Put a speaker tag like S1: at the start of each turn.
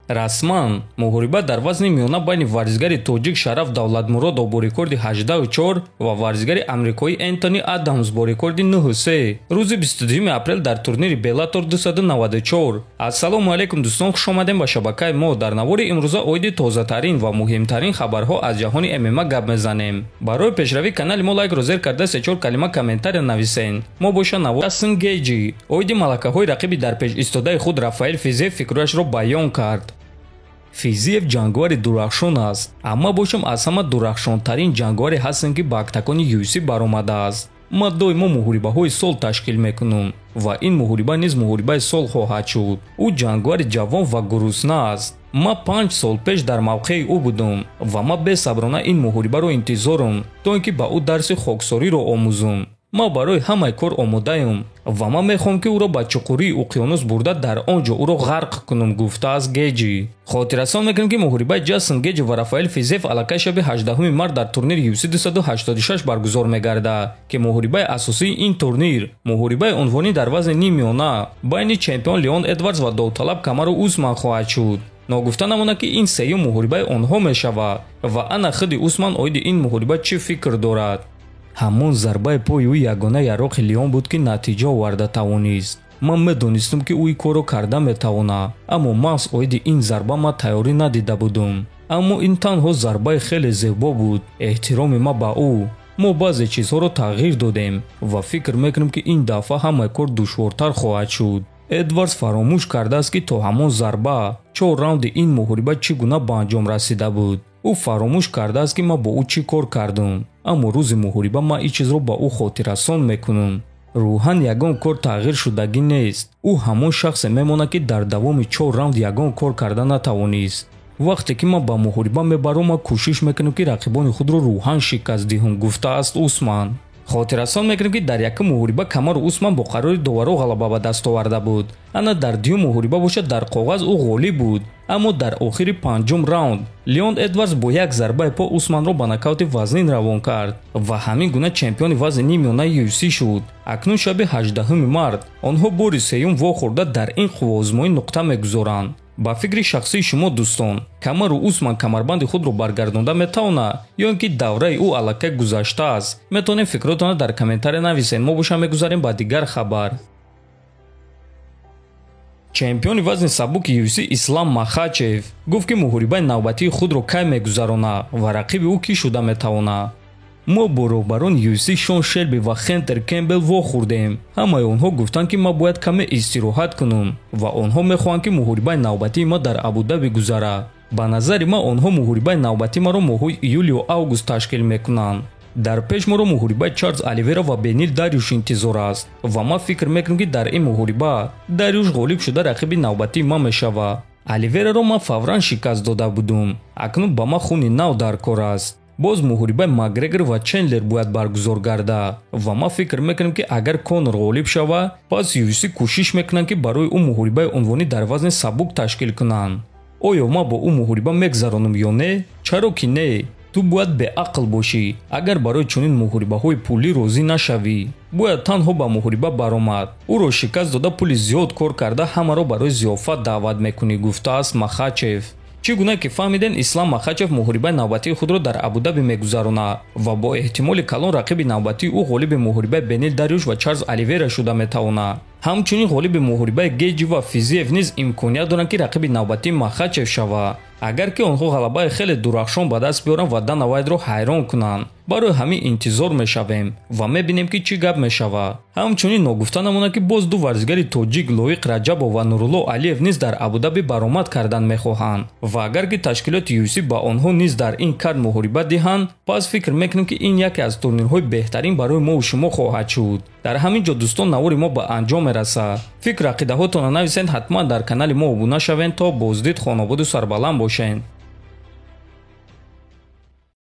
S1: расман муҳориба дар вазни миёна байни варзигари тоҷик Шараф Давлатмуродов бо рекорди 18.4 ва варзигари амрикоӣ Энтони Адамс бо рекорди 9.3 рӯзи 22 апрел дар турнири Bellator 294. Ассалому алайкум дӯстон, хушомадем ба шабакаи мо. Дар навори имрӯза оиди тозатарин ва муҳимтарин хабарҳо аз ҷаҳони ММА гап мезанем. Барои пешравии канали мо лайк розер карда 3-4 калима комментария нависен. мо боша навори Астон Гейджи оиди малакаҳои рақиби дар пеш истодаи худ Рафаэл Физиев фикрашро баён кард. Физиев ҷангвари дурахшон аст, аммо бошам аз ҳама дурахшонтарин ҷангваре ҳастем ки ба актакони UFC баромадааст. ма доимо муҳорибаҳои сол ташкил мекунам ва ин муҳориба низ муҳорибаи сол хоҳад шуд. ӯ ҷангвари ҷавон ва гурусна аст. ма 5 сол пеш дар мавқеи ӯ будам ва ма бесаброна ин муҳорибаро интизорам то ин ки ба ӯ дарси хоксориро омӯзам. ма барои ҳамаи кор омодаам ва ма мехоҳам ки ӯро ба чуқурии уқёнус бурда дар он ҷо ӯро ғарқ кунам, гуфтааст Гейджи. хотиррасон мекунем ки муҳорибаи Ҷастин Гейджи ва Рафаэл Физиев аллакай шаби 18 март дар турнири UFC 286 баргузор мегардад ки муҳорибаи асосии ин турнир муҳорибаи унвонӣ дар вазни нимёна байни чемпион Леон Эдвардс ва Довталаб Камару Усман хоҳад шуд. ногуфта намонад ки ин сеюм муҳорибаи онҳо мешавад ва ана худи Усман оиди ин муҳориба чӣ фикр дорад. ҳамон зарбаи пои ӯ ягона яроқи Леон буд ки натиҷа оварда тавонист. ман медонистам ки ӯ ин корро карда метавонад, аммо маҳз оиди ин зарба ман тайёрӣ надида будам. аммо ин танҳо зарбаи хеле зебо буд. эҳтироми ма ба ӯ. мо баъзе чизҳоро тағйир додем ва фикр мекунем ки ин дафъа ҳамаи кор душвортар хоҳад шуд. Эдвардс фаромӯш кардааст ки то ҳамон зарба 4 раунди ин муҳориба чӣ гуна ба анҷом расида буд. ӯ фаромӯш кардааст ки ман бо ӯ чӣ кор кардам, аммо рӯзи муҳориба ман ин чизро ба ӯ хотиррасон мекунам. рӯҳан ягон кор тағйир шудагӣ нест. ӯ ҳамон шахсе мемонад ки дар давоми 4 раунд ягон кор карда натавонист. вақте ки ман ба муҳориба мебарам, ман кӯшиш мекунам ки рақибони худро рӯҳан шикаст диҳам, гуфтааст Усман. хотиррасон мекунем ки дар якум муҳориба Камару Усман бо қарори доваро ғалаба ба даст оварда буд. ана дар дуюм муҳориба бошад дар коғаз ӯ ғолиб буд, аммо дар охири 5-ум раунд Леон Эдвардс бо як зарбаи по Усманро ба нокаути вазнин равон кард ва ҳамин гуна чемпиони вазни нимёнаи UFC шуд. акнун шаби 18 март онҳо бори сеюм вохӯрда дар ин қуввозмоӣ нуқта мегузоранд. ба фикри шахсии шумо дӯстон, Камару Усман камарбанди худро баргардонда метавонад ё ин ки давраи ӯ аллакай гузаштааст? метавонем фикротонро дар комментария нависен. мо боша мегузарем ба дигар хабар. чемпиони вазни сабуки UFC Ислам Махачев гуфт ки муҳорибаи навбатии худро кай мегузаронад ва рақиби ӯ кӣ шуда метавонад. мо бо роҳбарони UFC Шон Шелби ва Хентер Кембел вохӯрдем. ҳамаи онҳо гуфтанд ки ман бояд каме истироҳат кунам ва онҳо мехоҳанд ки муҳорибаи навбатии ма дар Абу-Даби гузарад. ба назари ман онҳо муҳорибаи навбатии маро моҳҳои июлю август ташкил мекунанд. дар пеш моро муҳорибаи Чарлз Оливера ва Бенил Дарюш интизор аст ва ман фикр мекунам ки дар ин муҳориба Дарюш ғолиб шуда рақиби навбатии ман мешавад. Оливераро ман фавран шикаст дода будам. акнун ба ман хуни нав дар кор аст. боз муҳорибаи Макгрегор ва Чендлер бояд баргузор гардад ва ман фикр мекунам ки агар Конор ғолиб шава, пас UFC кӯшиш мекунанд ки барои ӯ муҳорибаи унвонӣ дар вазни сабук ташкил кунанд. оё ман бо ӯ муҳориба мегзаронам ё не? чаро ки не. ту бояд беақл бошӣ. агар барои чунин муҳорибаҳои пулӣ розӣ нашавӣ, бояд танҳо ба муҳориба баромад. ӯро шикаст дода пули зиёд кор карда ҳамаро барои зиёфат даъват мекунӣ, гуфтааст Махачев. чӣ гуна ки фаҳмиден Ислам Махачев муҳорибаи навбатии худро дар Абу-Даби мегузаронад ва бо эҳтимоли калон рақиби навбатии ӯ ғолиби муҳорибаи Бенил Дарюш ва Чарлз Оливера шуда метавонад. ҳамчунин ғолиби муҳорибаи Гейджи ва Физиев низ имконият доранд ки рақиби навбатии Махачев шавад. агар ки онҳо ғалабаи хеле дурахшон ба даст биёранд ва Дана Вайтро ҳайрон кунанд, барои ҳамин интизор мешавем ва мебинем ки чӣ гап мешавад. ҳамчунин ногуфта намонад ки боз ду варзигари тоҷик Лоиқ Раҷабов ва Нурулло Алиев низ дар Абу-Даби баромад кардан мехоҳанд ва агар ки ташкилоти UFC ба онҳо низ дар ин кард муҳориба диҳанд, пас фикр мекунем ки ин яке аз турнирҳои беҳтарин барои мо шумо хоҳад шуд. дар ҳамин ҷо дӯстон навори мо ба анҷом мерасад. фикр ақидаҳоятонро нависед, ҳатман дар канали мо обуна шавед. то боздид хонободу сарбаланд бошед.